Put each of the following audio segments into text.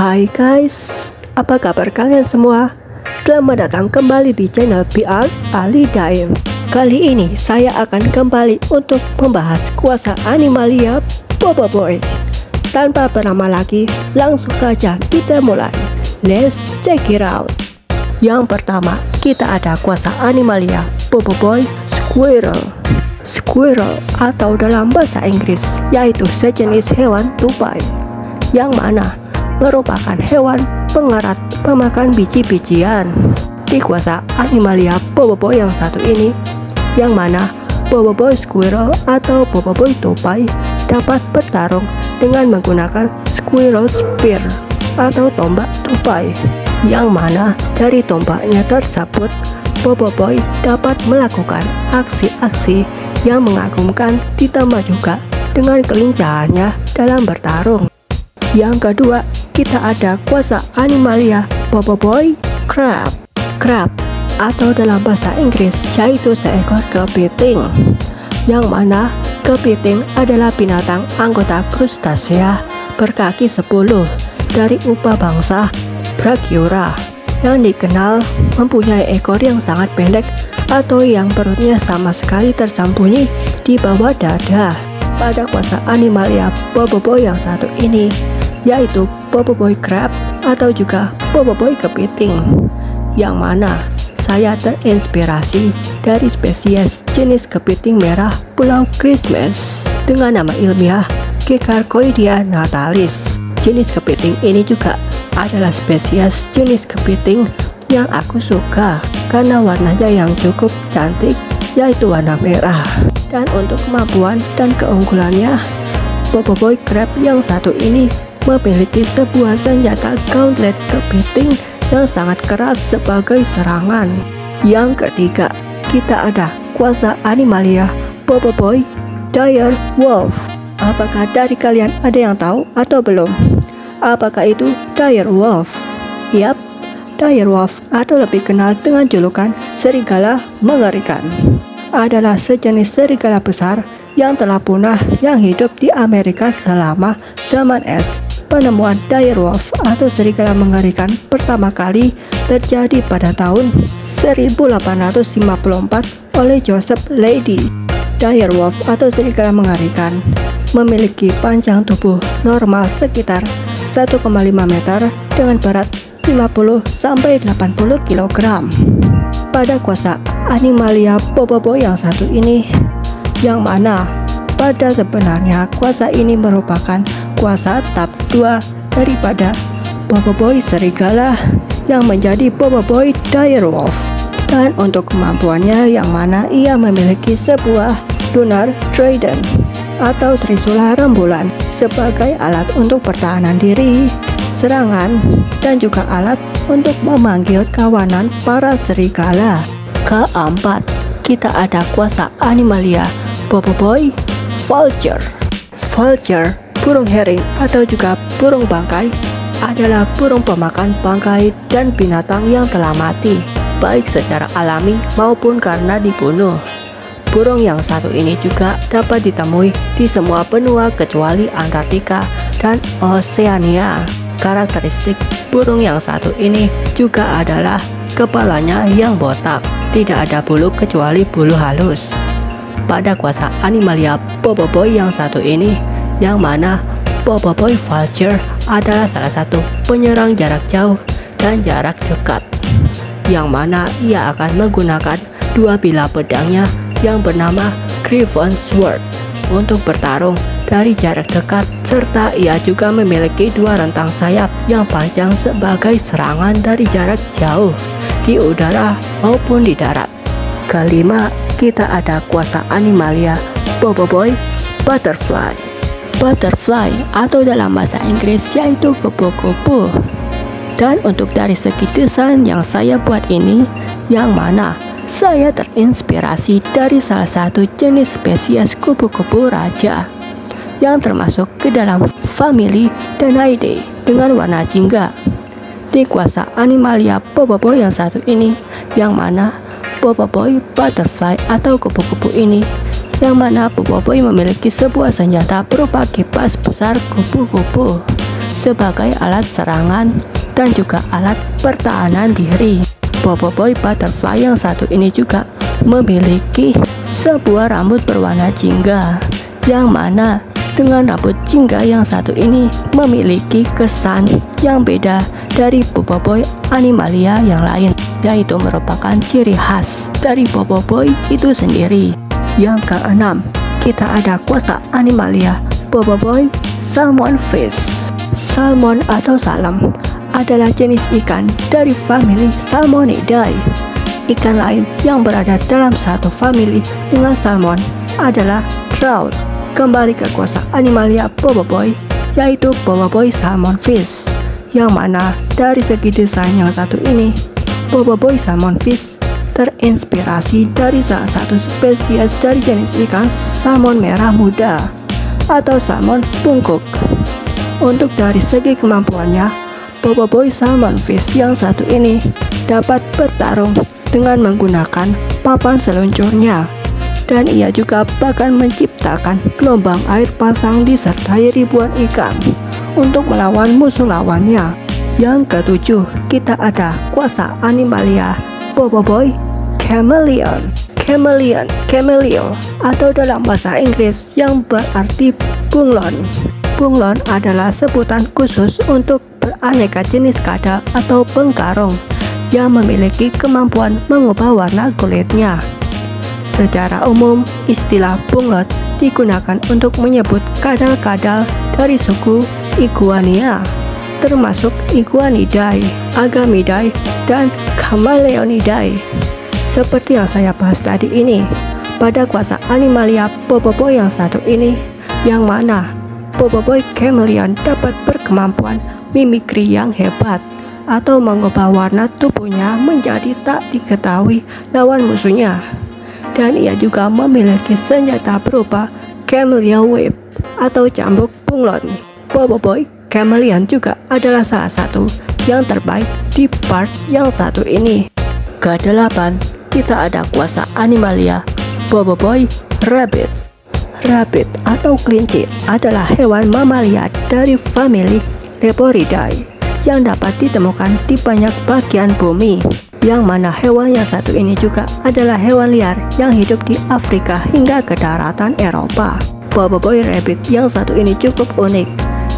Hai guys, apa kabar kalian semua? Selamat datang kembali di channel PR Ali Daim. Kali ini saya akan kembali untuk membahas kuasa Animalia Bobo Boy. Tanpa berlama lagi, langsung saja kita mulai. Let's check it out. Yang pertama, kita ada kuasa Animalia Bobo Boy Squirrel. Squirrel atau dalam bahasa Inggris yaitu sejenis hewan tupai, yang mana merupakan hewan pengerat pemakan biji-bijian. Di kuasa Animalia Bobo Boy yang satu ini, yang mana Bobo Boy Squirrel atau Bobo Boy tupai dapat bertarung dengan menggunakan Squirrel Spear atau tombak tupai, yang mana dari tombaknya tersebut Bobo Boy dapat melakukan aksi-aksi yang mengagumkan, ditambah juga dengan kelincahannya dalam bertarung. Yang kedua, kita ada kuasa Animalia Bobo Boy Crab. Crab atau dalam bahasa Inggris yaitu seekor kepiting, yang mana kepiting adalah binatang anggota krustasea berkaki 10 dari upa bangsa Brachyura, yang dikenal mempunyai ekor yang sangat pendek atau yang perutnya sama sekali tersembunyi di bawah dada. Pada kuasa Animalia Bobo Boy yang satu ini, yaitu Bobo Boy Crab atau juga Bobo Boy kepiting, yang mana saya terinspirasi dari spesies jenis kepiting merah Pulau Christmas dengan nama ilmiah Gecarcoidea natalis. Jenis kepiting ini juga adalah spesies jenis kepiting yang aku suka karena warnanya yang cukup cantik, yaitu warna merah. Dan untuk kemampuan dan keunggulannya, Bobo Boy Crab yang satu ini memiliki sebuah senjata gauntlet kepiting yang sangat keras sebagai serangan. Yang ketiga, kita ada kuasa Animalia Bobo Boy Dire Wolf. Apakah dari kalian ada yang tahu atau belum? Apakah itu Dire Wolf? Yap, Dire Wolf atau lebih kenal dengan julukan serigala mengerikan adalah sejenis serigala besar yang telah punah yang hidup di Amerika selama zaman es. Penemuan Dire Wolf atau serigala mengerikan pertama kali terjadi pada tahun 1854 oleh Joseph Leidy. Dire Wolf atau serigala mengerikan memiliki panjang tubuh normal sekitar 1,5 meter dengan berat 50-80 kg. Pada kuasa Animalia Bobo Boy yang satu ini, yang mana pada sebenarnya kuasa ini merupakan kuasa tahap 2 daripada Bobo Boy serigala yang menjadi Bobo Boy Dire Wolf. Dan untuk kemampuannya, yang mana ia memiliki sebuah lunar trident atau trisula rembulan sebagai alat untuk pertahanan diri, serangan, dan juga alat untuk memanggil kawanan para serigala. Keempat, kita ada kuasa Animalia Bobo Boy Vulture. Vulture, burung herring atau juga burung bangkai, adalah burung pemakan bangkai dan binatang yang telah mati, baik secara alami maupun karena dibunuh. Burung yang satu ini juga dapat ditemui di semua benua kecuali Antartika dan Oseania. Karakteristik burung yang satu ini juga adalah kepalanya yang botak, tidak ada bulu kecuali bulu halus. Pada kuasa Animalia Bobo Boy yang satu ini, yang mana Bobo Boy Vulture adalah salah satu penyerang jarak jauh dan jarak dekat, yang mana ia akan menggunakan dua bilah pedangnya yang bernama Griffon Sword untuk bertarung dari jarak dekat, serta ia juga memiliki dua rentang sayap yang panjang sebagai serangan dari jarak jauh di udara maupun di darat. Kelima, kita ada kuasa Animalia Bobo Boy Butterfly. Butterfly atau dalam bahasa Inggris yaitu kupu-kupu. Dan untuk dari segi desain yang saya buat ini, yang mana saya terinspirasi dari salah satu jenis spesies kupu-kupu raja yang termasuk ke dalam famili Danaidae dengan warna jingga. Di kuasa Animalia Bobo Boy yang satu ini, yang mana Bobo Boy Butterfly atau kupu-kupu ini, yang mana Bobo Boy memiliki sebuah senjata berupa kipas besar kupu-kupu sebagai alat serangan dan juga alat pertahanan diri. Boboiboy Butterfly yang satu ini juga memiliki sebuah rambut berwarna jingga, yang mana dengan rambut jingga yang satu ini memiliki kesan yang beda dari Boboiboy Animalia yang lain, yaitu merupakan ciri khas dari Boboiboy itu sendiri. Yang keenam, kita ada kuasa Animalia Boboiboy Salmon Fish. Salmon atau salam adalah jenis ikan dari famili Salmonidae. Ikan lain yang berada dalam satu famili dengan salmon adalah trout. Kembali ke kuasa Animalia Boboiboy, yaitu Boboiboy Salmon Fish, yang mana dari segi desain yang satu ini, Boboiboy Salmon Fish terinspirasi dari salah satu spesies dari jenis ikan salmon merah muda atau salmon bungkuk. Untuk dari segi kemampuannya, Boboiboy Salmon Fish yang satu ini dapat bertarung dengan menggunakan papan seluncurnya, dan ia juga bahkan menciptakan gelombang air pasang disertai ribuan ikan untuk melawan musuh lawannya. Yang ketujuh, kita ada kuasa Animalia Boboiboy Chameleon. Chameleon atau dalam bahasa Inggris yang berarti bunglon. Bunglon adalah sebutan khusus untuk beraneka jenis kadal atau bengkarong yang memiliki kemampuan mengubah warna kulitnya. Secara umum, istilah bunglon digunakan untuk menyebut kadal-kadal dari suku Iguania, termasuk Iguanidae, Agamidae, dan Chameleonidae. Seperti yang saya bahas tadi ini, pada kuasa Animalia Boboiboy yang satu ini, yang mana Boboiboy Chameleon dapat berkemampuan mimikri yang hebat atau mengubah warna tubuhnya menjadi tak diketahui lawan musuhnya. Dan ia juga memiliki senjata berupa Chameleon Whip atau cambuk bunglon. Boboiboy Chameleon juga adalah salah satu yang terbaik di part yang satu ini. Kedelapan, kita ada kuasa Animalia Boboiboy Rabbit. Rabbit atau kelinci adalah hewan mamalia dari famili Leporidae yang dapat ditemukan di banyak bagian bumi, yang mana hewan yang satu ini juga adalah hewan liar yang hidup di Afrika hingga ke daratan Eropa. Boboiboy Rabbit yang satu ini cukup unik,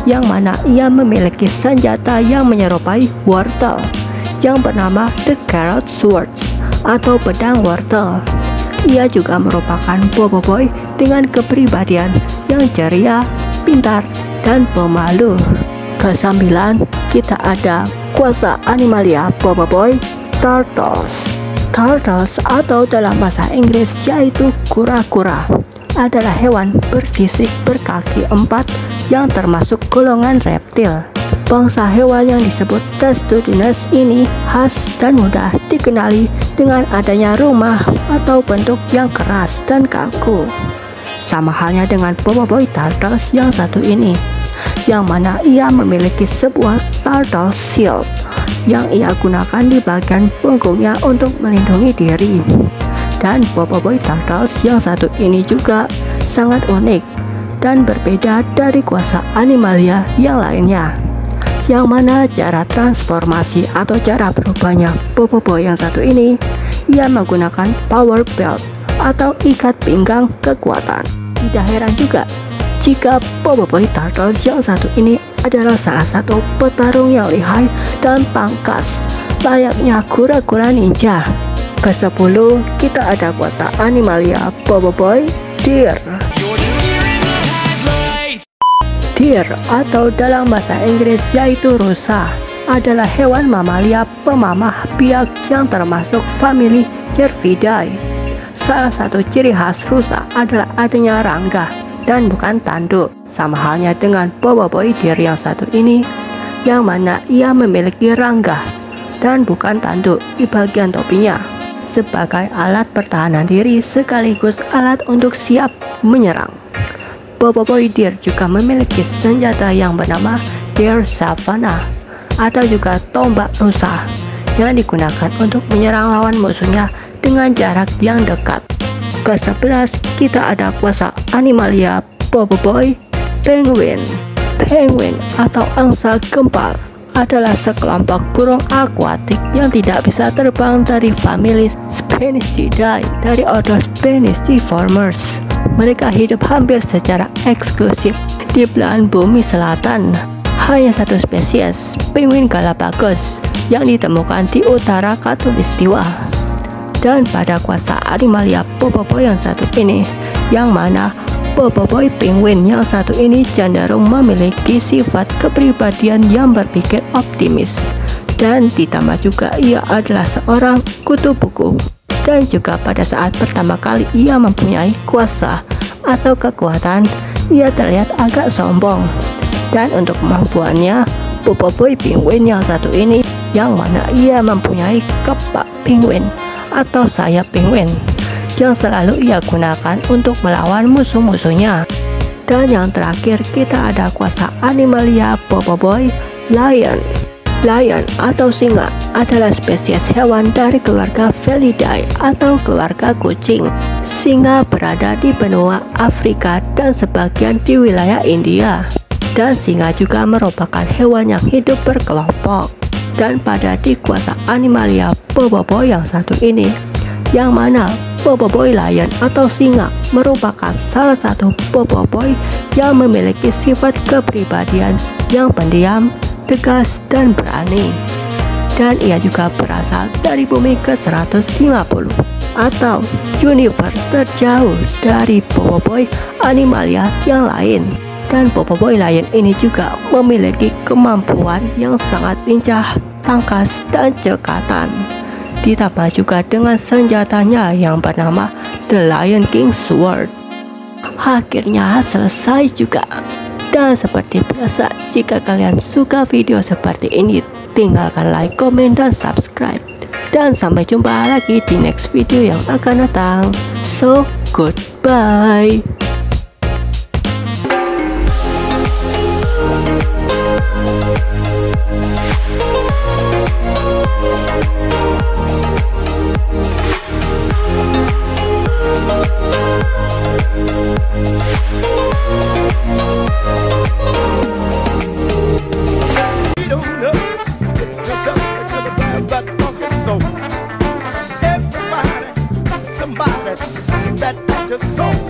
yang mana ia memiliki senjata yang menyerupai wortel yang bernama The Carrot Swords atau pedang wortel. Ia juga merupakan Boboiboy dengan kepribadian yang ceria, pintar, dan pemalu. Kesembilan, kita ada kuasa Animalia Boboiboy Turtles. Turtles atau dalam bahasa Inggris yaitu kura-kura adalah hewan bersisik berkaki 4 yang termasuk golongan reptil. Bangsa hewan yang disebut Testudinus ini khas dan mudah dikenali dengan adanya rumah atau bentuk yang keras dan kaku. Sama halnya dengan Boboiboy Turtles yang satu ini, yang mana ia memiliki sebuah turtle shield yang ia gunakan di bagian punggungnya untuk melindungi diri. Dan Boboiboy Turtles yang satu ini juga sangat unik dan berbeda dari kuasa Animalia yang lainnya, yang mana cara transformasi atau cara berubahnya Boboiboy yang satu ini, ia menggunakan power belt atau ikat pinggang kekuatan. Tidak heran juga jika Boboiboy Turtles yang satu ini adalah salah satu petarung yang lihai dan pangkas, layaknya kura-kura ninja. Ke-10, kita ada kuasa Animalia Boboiboy Deer. Deer atau dalam bahasa Inggris yaitu rusa adalah hewan mamalia pemamah biak yang termasuk famili Cervidae. Salah satu ciri khas rusa adalah adanya rangga dan bukan tanduk, sama halnya dengan Boboiboy Deer yang satu ini, yang mana ia memiliki rangga dan bukan tanduk di bagian topinya sebagai alat pertahanan diri sekaligus alat untuk siap menyerang. Boboiboy Deer juga memiliki senjata yang bernama Deer Savannah atau juga tombak rusa yang digunakan untuk menyerang lawan musuhnya dengan jarak yang dekat. Ke-11, kita ada kuasa Animalia Boboiboy Penguin. Penguin atau angsa gempal adalah sekelompok burung akuatik yang tidak bisa terbang dari famili Spanichidae dari ordo Spanichiformes. Mereka hidup hampir secara eksklusif di belahan bumi selatan. Hanya satu spesies, penguin Galapagos, yang ditemukan di utara Khatulistiwa. Dan pada kuasa Animalia Popopoy yang satu ini, yang mana Popopoy penguin yang satu ini cenderung memiliki sifat kepribadian yang berpikir optimis, dan ditambah juga ia adalah seorang kutu buku. Dan juga pada saat pertama kali ia mempunyai kuasa atau kekuatan, ia terlihat agak sombong. Dan untuk kemampuannya, Popopoy penguin yang satu ini, yang mana ia mempunyai kepak penguin atau sayap penguin yang selalu ia gunakan untuk melawan musuh-musuhnya. Dan yang terakhir kita ada kuasa Animalia Popopoy Lion. Lion atau singa adalah spesies hewan dari keluarga Felidae atau keluarga kucing. Singa berada di benua Afrika dan sebagian di wilayah India. Dan singa juga merupakan hewan yang hidup berkelompok. Dan pada di kuasa Animalia Popopoy yang satu ini, yang mana Popopoy Lion atau singa merupakan salah satu Popopoy yang memiliki sifat kepribadian yang pendiam, tegas, dan berani. Dan ia juga berasal dari bumi ke-150 atau universe terjauh dari Popopoy Animalia yang lain. Dan Popopoy Lion ini juga memiliki kemampuan yang sangat lincah, tangkas, dan cekatan. Ditambah juga dengan senjatanya yang bernama The Lion King Sword. Akhirnya selesai juga. Dan seperti biasa, jika kalian suka video seperti ini, tinggalkan like, komen, dan subscribe. Dan sampai jumpa lagi di next video yang akan datang. So, goodbye. Somebody that just so